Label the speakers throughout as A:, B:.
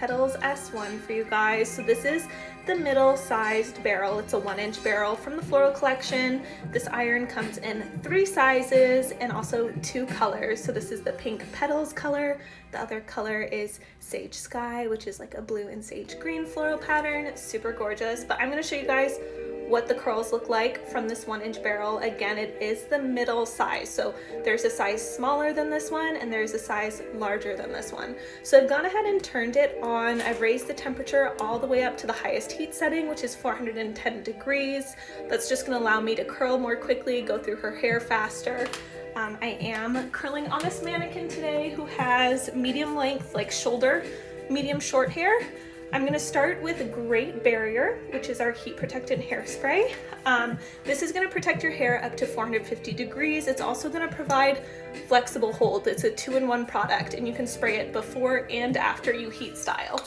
A: Petals S1 for you guys. So this is the middle-sized barrel. It's a 1-inch barrel from the floral collection. This iron comes in 3 sizes and also 2 colors. So this is the pink Petals color. The other color is Sage Sky, which is like a blue and sage green floral pattern. Super gorgeous. But I'm going to show you guys what the curls look like from this 1-inch barrel. Again, it is the middle size. So there's a size smaller than this one and there's a size larger than this one. So I've gone ahead and turned it on. I've raised the temperature all the way up to the highest heat setting, which is 410 degrees. That's just gonna allow me to curl more quickly, go through her hair faster. I am curling on this mannequin today who has medium length, like shoulder, medium short hair. I'm gonna start with Great Barrier, which is our heat protectant hairspray. This is gonna protect your hair up to 450 degrees. It's also gonna provide flexible hold. It's a 2-in-1 product and you can spray it before and after you heat style.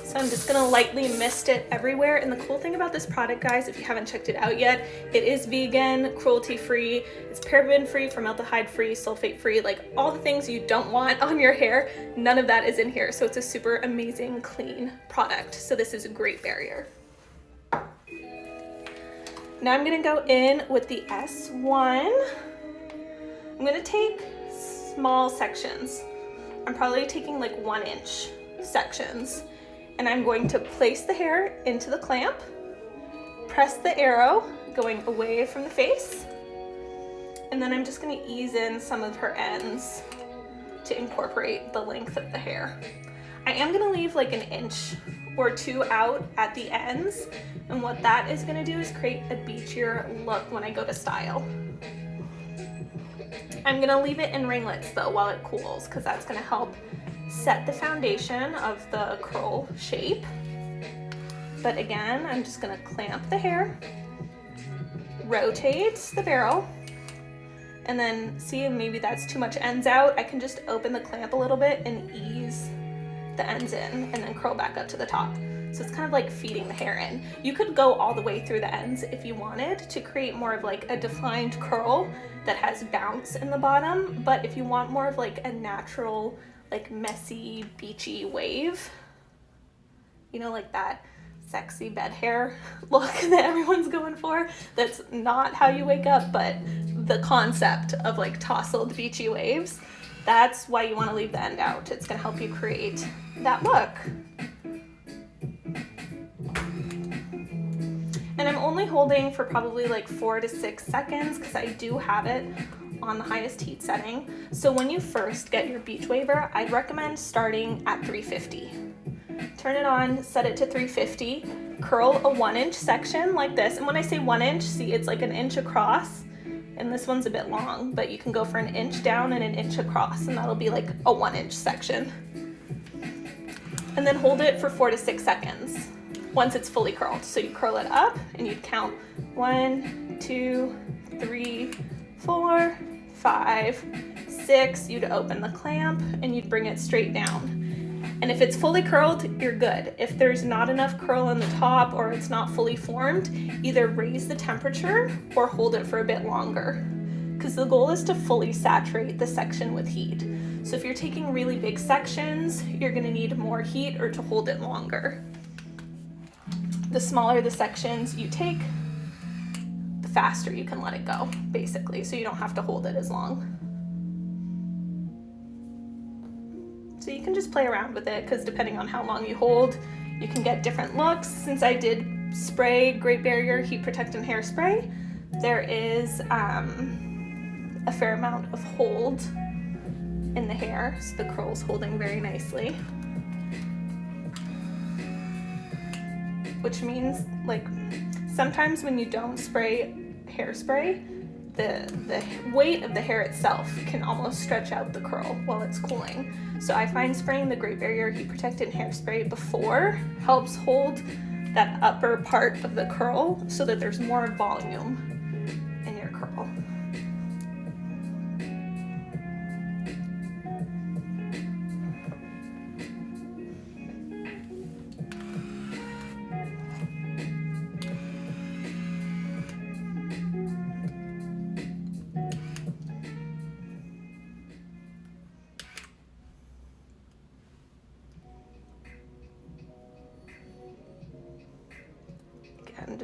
A: So I'm just gonna lightly mist it everywhere. And the cool thing about this product, guys, if you haven't checked it out yet, it is vegan, cruelty-free, it's paraben-free, formaldehyde-free, sulfate-free, like all the things you don't want on your hair, none of that is in here. So it's a super amazing, clean product. So this is a Great Barrier. Now I'm gonna go in with the S1. I'm gonna take small sections. I'm probably taking like 1-inch sections. And I'm going to place the hair into the clamp, press the arrow going away from the face, and then I'm just going to ease in some of her ends to incorporate the length of the hair. I am going to leave like 1 inch or 2 out at the ends, and what that is going to do is create a beachier look when I go to style. I'm going to leave it in ringlets though while it cools, because that's going to help set the foundation of the curl shape. But again, I'm just gonna clamp the hair, rotate the barrel, and then see if maybe that's too much ends out. I can just open the clamp a little bit and ease the ends in and then curl back up to the top. So it's kind of like feeding the hair in. You could go all the way through the ends if you wanted to create more of like a defined curl that has bounce in the bottom. But if you want more of like a natural, like messy, beachy wave, you know, like that sexy bed hair look that everyone's going for. That's not how you wake up, but the concept of like tousled beachy waves, that's why you want to leave the end out. It's going to help you create that look. And I'm only holding for probably like 4 to 6 seconds because I do have it on the highest heat setting. So when you first get your Beachwaver, I'd recommend starting at 350. Turn it on, set it to 350, curl a 1-inch section like this. And when I say 1 inch, see, it's like 1 inch across, and this one's a bit long, but you can go for 1 inch down and 1 inch across, and that'll be like a 1-inch section. And then hold it for 4 to 6 seconds once it's fully curled. So you curl it up and you'd count 1, 2, 3, 4, 5, 6, you'd open the clamp and you'd bring it straight down. And if it's fully curled, you're good. If there's not enough curl on the top or it's not fully formed, either raise the temperature or hold it for a bit longer, because the goal is to fully saturate the section with heat. So if you're taking really big sections, you're gonna need more heat or to hold it longer. The smaller the sections you take, the faster you can let it go, basically, so you don't have to hold it as long. So you can just play around with it, because depending on how long you hold, you can get different looks. Since I did spray Great Barrier Heat Protectant Hairspray, there is a fair amount of hold in the hair, so the curl's holding very nicely. Which means, like, sometimes when you don't spray hairspray, the weight of the hair itself can almost stretch out the curl while it's cooling. So I find spraying the Great Barrier Heat Protectant Hairspray before helps hold that upper part of the curl so that there's more volume in your curl.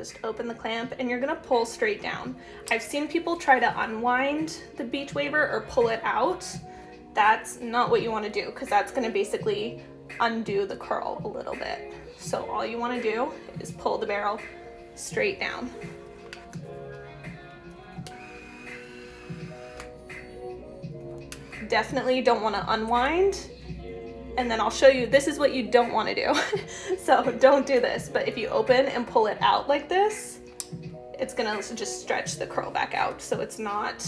A: just open the clamp and you're gonna pull straight down. I've seen people try to unwind the Beachwaver or pull it out. That's not what you wanna do, because that's gonna basically undo the curl a little bit. So all you wanna do is pull the barrel straight down. Definitely don't wanna unwind. And then I'll show you, this is what you don't want to do. So don't do this, but if you open and pull it out like this, it's gonna just stretch the curl back out. So it's not,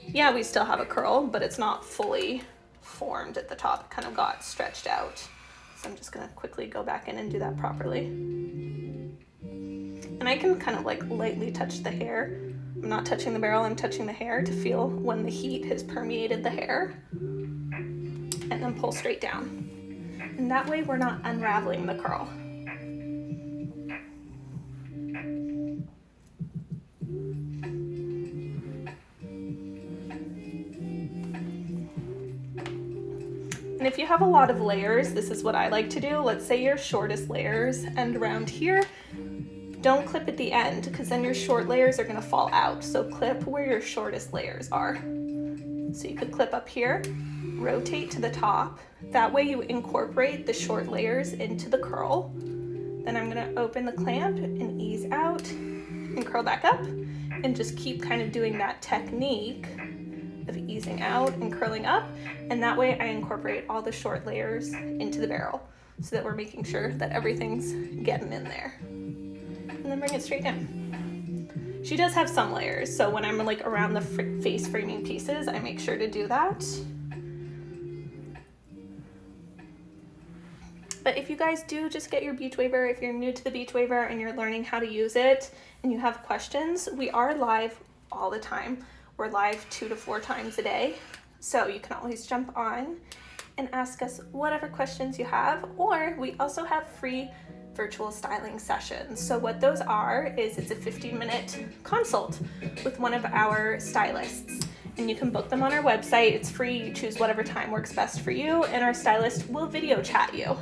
A: yeah, we still have a curl, but it's not fully formed at the top. It kind of got stretched out. So I'm just gonna quickly go back in and do that properly. And I can kind of like lightly touch the hair. I'm not touching the barrel, I'm touching the hair to feel when the heat has permeated the hair. And then pull straight down. And that way we're not unraveling the curl. And if you have a lot of layers, this is what I like to do. Let's say your shortest layers end around here. Don't clip at the end, because then your short layers are gonna fall out. So clip where your shortest layers are. So you could clip up here, rotate to the top. That way you incorporate the short layers into the curl. Then I'm gonna open the clamp and ease out and curl back up, and just keep kind of doing that technique of easing out and curling up. And that way I incorporate all the short layers into the barrel, so that we're making sure that everything's getting in there. And then bring it straight down. She does have some layers, so when I'm like around the face framing pieces, I make sure to do that. But if you guys do just get your Beachwaver, if you're new to the Beachwaver and you're learning how to use it and you have questions, we are live all the time. We're live 2 to 4 times a day. So you can always jump on and ask us whatever questions you have, or we also have free virtual styling sessions. So what those are is it's a 15-minute consult with one of our stylists, and you can book them on our website. It's free. You choose whatever time works best for you, and our stylist will video chat you.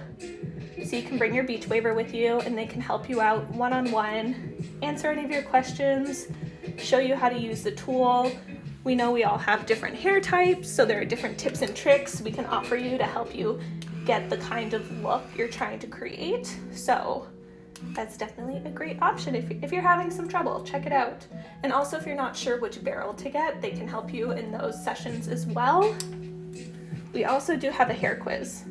A: So you can bring your Beachwaver with you and they can help you out one-on-one, answer any of your questions, show you how to use the tool. We know we all have different hair types, so there are different tips and tricks we can offer you to help you get the kind of look you're trying to create. So that's definitely a great option if you're having some trouble. Check it out. And also, if you're not sure which barrel to get, they can help you in those sessions as well. We also do have a hair quiz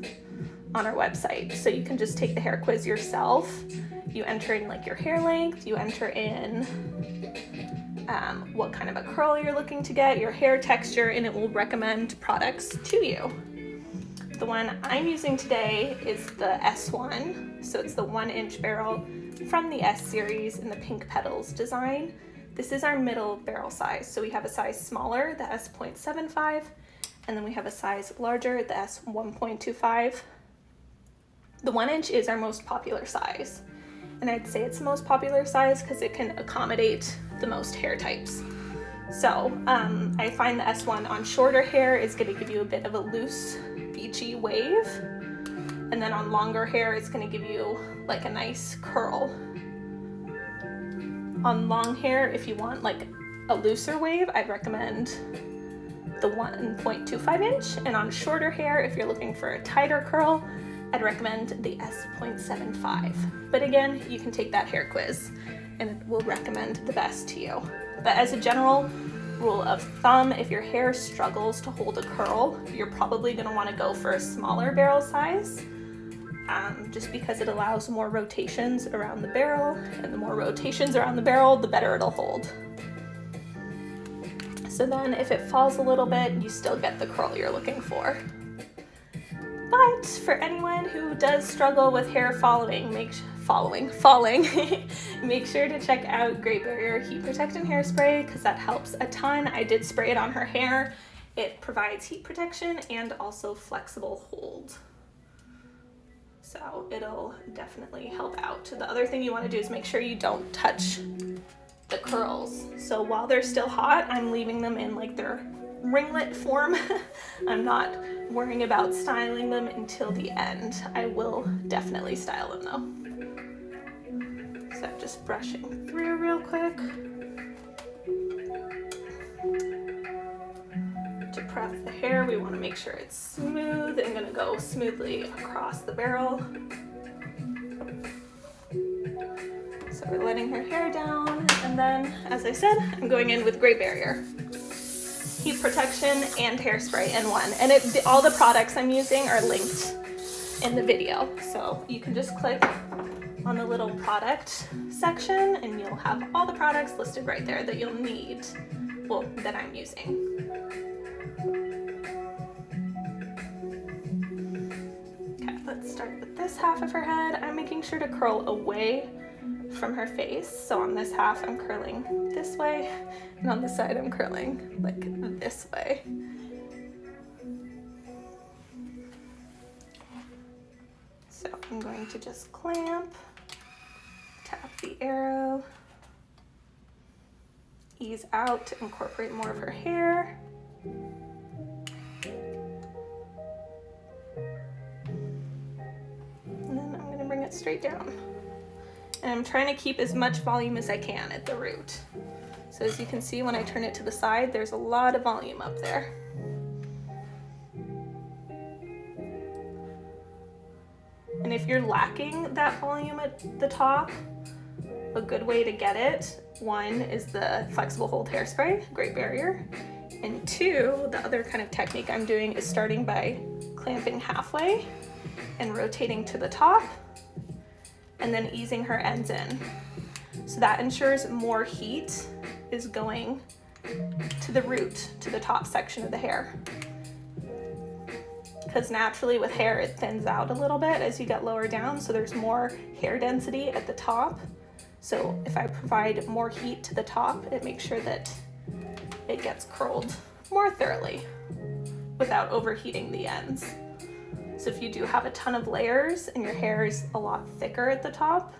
A: on our website, so you can just take the hair quiz yourself. You enter in like your hair length, you enter in what kind of a curl you're looking to get, your hair texture, and it will recommend products to you. The one I'm using today is the S1, so it's the 1-inch barrel from the S series in the pink Petals design. This is our middle barrel size, so we have a size smaller, the S.75, and then we have a size larger, the S1.25. The 1-inch is our most popular size, and I'd say it's the most popular size because it can accommodate the most hair types. So I find the S1 on shorter hair is going to give you a bit of a loose, beachy wave, and then on longer hair it's going to give you like a nice curl. On long hair, if you want like a looser wave, I'd recommend the 1.25 inch, and on shorter hair, if you're looking for a tighter curl, I'd recommend the S.75. But again, you can take that hair quiz and it will recommend the best to you. But as a general rule of thumb, if your hair struggles to hold a curl, you're probably going to want to go for a smaller barrel size, just because it allows more rotations around the barrel, and the more rotations around the barrel, the better it'll hold. So then if it falls a little bit, you still get the curl you're looking for. But for anyone who does struggle with hair falling, make sure to check out Great Barrier Heat Protectant Hairspray, because that helps a ton. I did spray it on her hair. It provides heat protection and also flexible hold. So it'll definitely help out. The other thing you want to do is make sure you don't touch the curls. So while they're still hot, I'm leaving them in like their ringlet form. I'm not worrying about styling them until the end. I will definitely style them though. So just brushing through real quick to prep the hair. We want to make sure it's smooth. I'm going to go smoothly across the barrel. So we're letting her hair down, and then, as I said, I'm going in with Great Barrier. Heat protection and hairspray in one. And all the products I'm using are linked in the video. So you can just click on the little product section and you'll have all the products listed right there that you'll need, well, that I'm using. Okay, let's start with this half of her head. I'm making sure to curl away from her face. So on this half, I'm curling this way, and on this side, I'm curling like this way. So I'm going to just clamp, tap the arrow, ease out to incorporate more of her hair. And then I'm going to bring it straight down. And I'm trying to keep as much volume as I can at the root. So as you can see, when I turn it to the side, there's a lot of volume up there. And if you're lacking that volume at the top, a good way to get it, one is the flexible hold hairspray, Great Barrier. And two, the other kind of technique I'm doing is starting by clamping halfway and rotating to the top, and then easing her ends in. So that ensures more heat is going to the root, to the top section of the hair. Because naturally with hair, it thins out a little bit as you get lower down, so there's more hair density at the top. So if I provide more heat to the top, it makes sure that it gets curled more thoroughly without overheating the ends. So if you do have a ton of layers and your hair is a lot thicker at the top,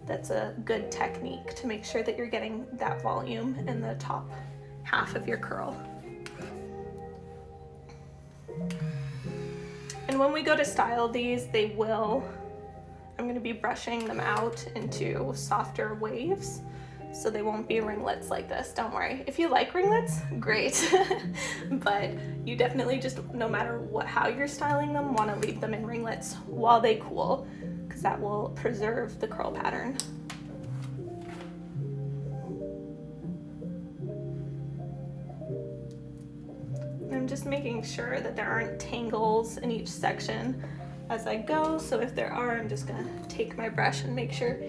A: that's a good technique to make sure that you're getting that volume in the top half of your curl. And when we go to style these, I'm going to be brushing them out into softer waves, so they won't be ringlets like this. Don't worry. If you like ringlets, great. But you definitely just, no matter how you're styling them, want to leave them in ringlets while they cool, because that will preserve the curl pattern. I'm just making sure that there aren't tangles in each section as I go. So if there are, I'm just gonna take my brush and make sure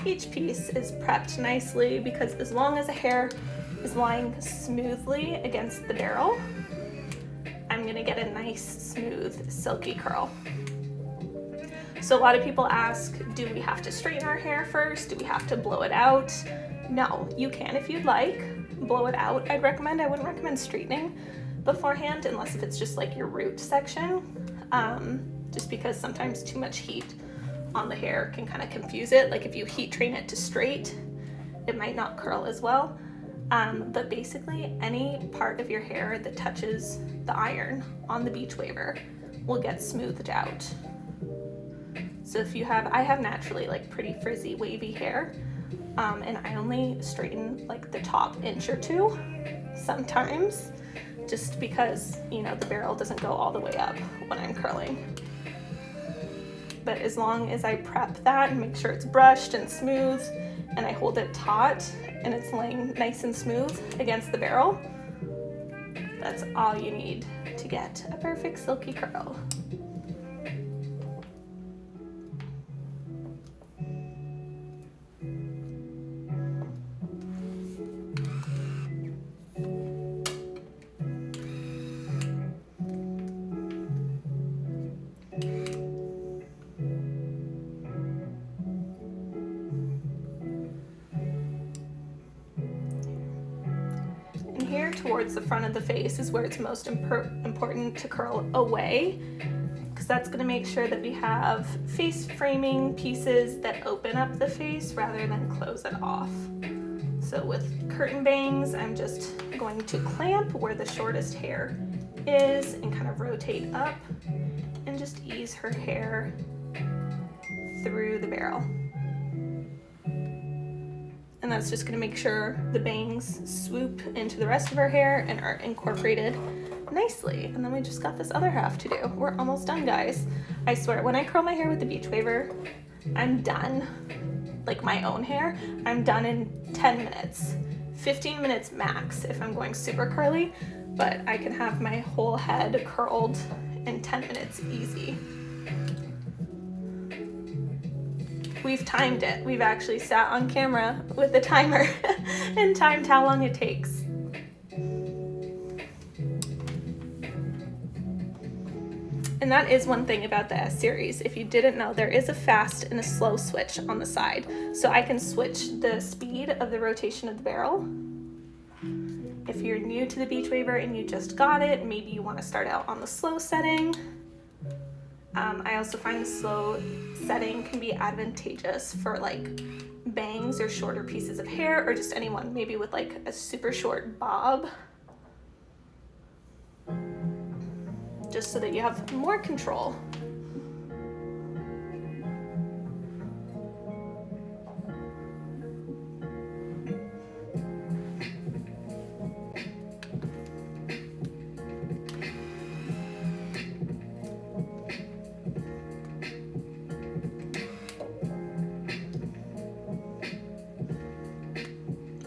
A: each piece is prepped nicely, because as long as the hair is lying smoothly against the barrel, I'm gonna get a nice, smooth, silky curl. So a lot of people ask, do we have to straighten our hair first? Do we have to blow it out? No, you can if you'd like. Blow it out, I wouldn't recommend straightening beforehand, unless if it's just like your root section, just because sometimes too much heat on the hair can kind of confuse it. Like if you heat train it to straight, it might not curl as well. But basically any part of your hair that touches the iron on the Beachwaver will get smoothed out. So if you have, I have naturally like pretty frizzy wavy hair, and I only straighten like the top inch or two sometimes, just because, you know, the barrel doesn't go all the way up when I'm curling. But as long as I prep that and make sure it's brushed and smooth, and I hold it taut and it's laying nice and smooth against the barrel, that's all you need to get a perfect silky curl. Towards the front of the face is where it's most important to curl away, because that's going to make sure that we have face framing pieces that open up the face rather than close it off. So with curtain bangs, I'm just going to clamp where the shortest hair is and kind of rotate up and just ease her hair through the barrel. And that's just gonna make sure the bangs swoop into the rest of her hair and are incorporated nicely. And then we just got this other half to do. We're almost done, guys. I swear, when I curl my hair with the Beachwaver, I'm done. Like my own hair, I'm done in 10 minutes. 15 minutes max if I'm going super curly, but I can have my whole head curled in 10 minutes easy. We've timed it. We've actually sat on camera with a timer and timed how long it takes. And that is one thing about the S series. If you didn't know, there is a fast and a slow switch on the side. So I can switch the speed of the rotation of the barrel. If you're new to the Beachwaver and you just got it, maybe you want to start out on the slow setting. I also find the slow setting can be advantageous for like bangs or shorter pieces of hair, or just anyone maybe with like a super short bob. Just so that you have more control.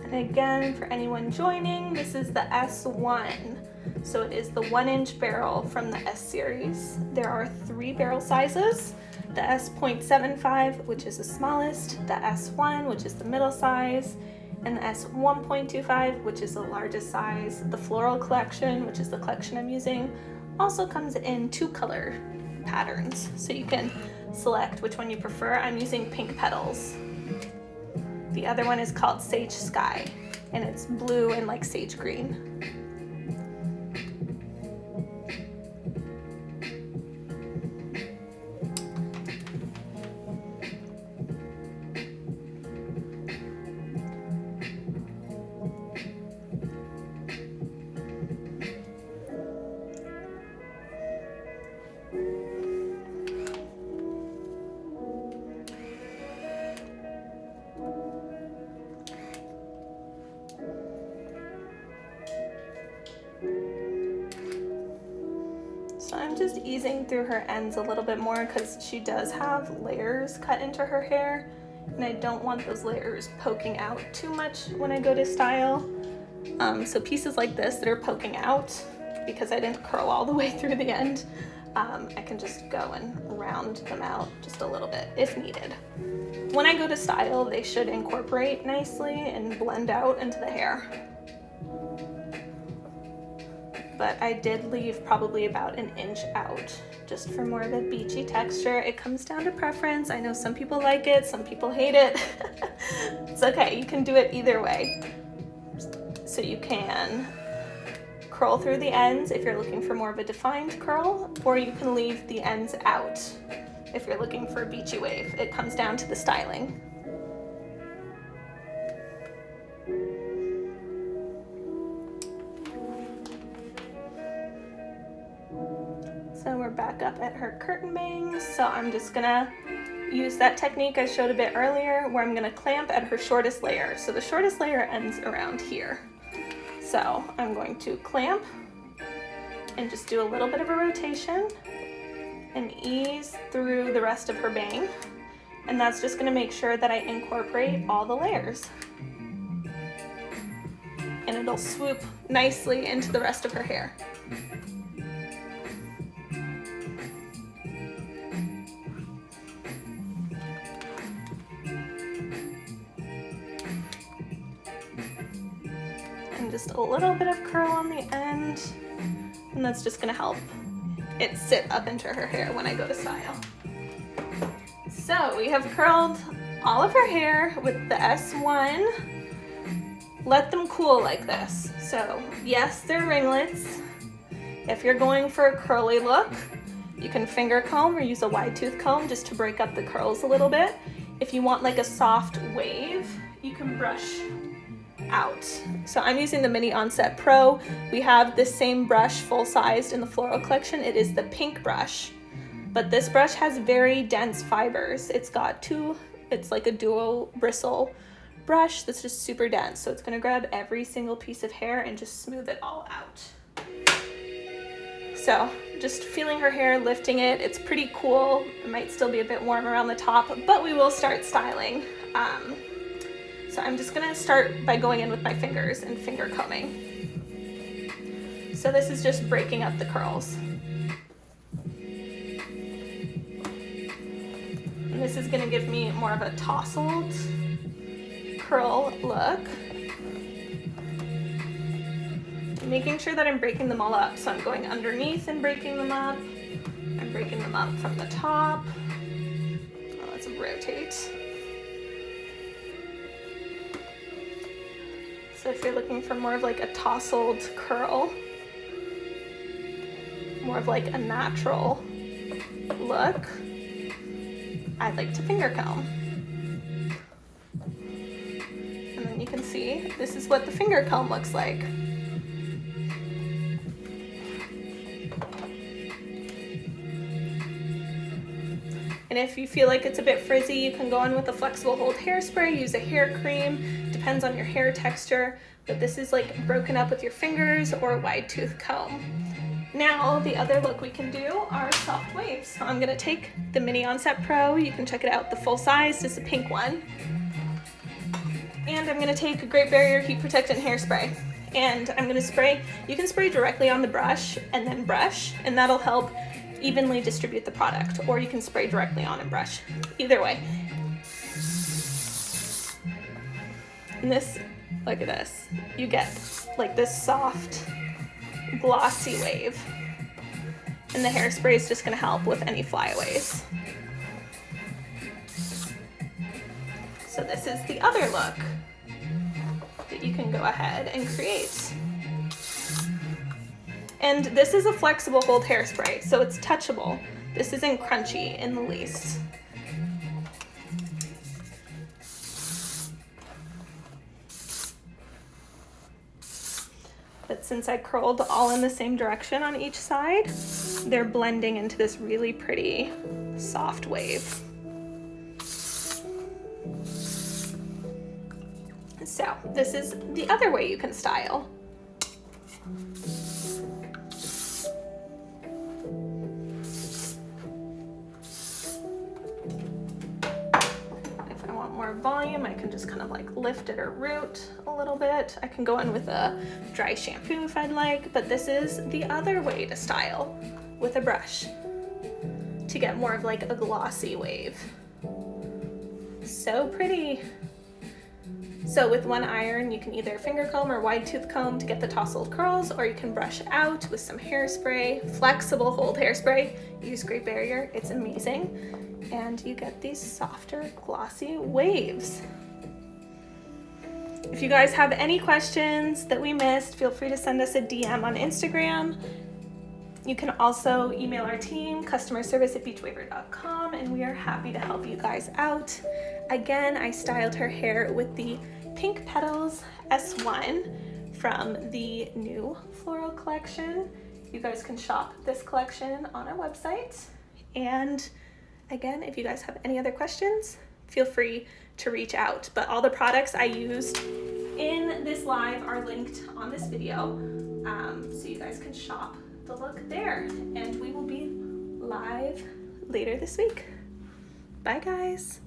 A: And again, for anyone joining, this is the S1. So it is the 1-inch barrel from the S series. There are 3 barrel sizes: the S.75, which is the smallest, the S1, which is the middle size, and the S1.25, which is the largest size. The floral collection, which is the collection I'm using, also comes in 2 color patterns, so you can select which one you prefer. I'm using pink petals. The other one is called Sage Sky, and it's blue and like sage green. So I'm just easing through her ends a little bit more because she does have layers cut into her hair, and I don't want those layers poking out too much when I go to style. So pieces like this that are poking out, because I didn't curl all the way through the end, I can just go and round them out just a little bit if needed. When I go to style, they should incorporate nicely and blend out into the hair. But I did leave probably about 1 inch out just for more of a beachy texture. It comes down to preference. I know some people like it, some people hate it. It's okay, you can do it either way. So you can curl through the ends if you're looking for more of a defined curl, or you can leave the ends out if you're looking for a beachy wave. It comes down to the styling. So we're back up at her curtain bangs. So I'm just gonna use that technique I showed a bit earlier, where I'm gonna clamp at her shortest layer. So the shortest layer ends around here. So I'm going to clamp and just do a little bit of a rotation and ease through the rest of her bang. And that's just gonna make sure that I incorporate all the layers. And it'll swoop nicely into the rest of her hair. Just a little bit of curl on the end, and that's just gonna help it sit up into her hair when I go to style. So we have curled all of her hair with the S1. Let them cool like this. So yes, they're ringlets. If you're going for a curly look, you can finger comb or use a wide tooth comb just to break up the curls a little bit. If you want like a soft wave, you can brush out. So I'm using the Mini Onset Pro. We have the same brush full-sized in the floral collection. It is the pink brush, but this brush has very dense fibers. It's got it's like a dual bristle brush that's just super dense. So it's gonna grab every single piece of hair and just smooth it all out. So just feeling her hair, lifting it. It's pretty cool. It might still be a bit warm around the top, but we will start styling. So I'm just gonna start by going in with my fingers and finger combing. So this is just breaking up the curls. And this is gonna give me more of a tousled curl look. Making sure that I'm breaking them all up. So I'm going underneath and breaking them up. I'm breaking them up from the top. Oh, let's rotate. So if you're looking for more of like a tousled curl, more of like a natural look, I like to finger comb. And then you can see this is what the finger comb looks like. And if you feel like it's a bit frizzy, you can go in with a flexible hold hairspray, use a hair cream, depends on your hair texture, but this is like broken up with your fingers or a wide tooth comb. Now, the other look we can do are soft waves. So I'm gonna take the Mini Onset Pro, you can check it out, the full size, is the pink one. And I'm gonna take a Great Barrier Heat Protectant hairspray. And I'm gonna spray, you can spray directly on the brush and then brush, and that'll help evenly distribute the product, or you can spray directly on and brush. Either way. And this, look at this. You get like this soft, glossy wave. And the hairspray is just gonna help with any flyaways. So this is the other look that you can go ahead and create. And this is a flexible hold hairspray, so it's touchable. This isn't crunchy in the least. But since I curled all in the same direction on each side, they're blending into this really pretty soft wave. So this is the other way you can style. More volume, I can just kind of like lift it or root a little bit. I can go in with a dry shampoo if I'd like, but this is the other way to style with a brush to get more of like a glossy wave. So pretty. So with one iron, you can either finger comb or wide tooth comb to get the tousled curls, or you can brush out with some hairspray, flexible hold hairspray. Use Great Barrier, it's amazing. And you get these softer, glossy waves. If you guys have any questions that we missed, feel free to send us a DM on Instagram. You can also email our team, customerservice@beachwaver.com, and we are happy to help you guys out. Again, I styled her hair with the Pink Petals S1 from the new floral collection. You guys can shop this collection on our website. And again, if you guys have any other questions, feel free to reach out. But all the products I used in this live are linked on this video, so you guys can shop the look there. And we will be live later this week. Bye, guys.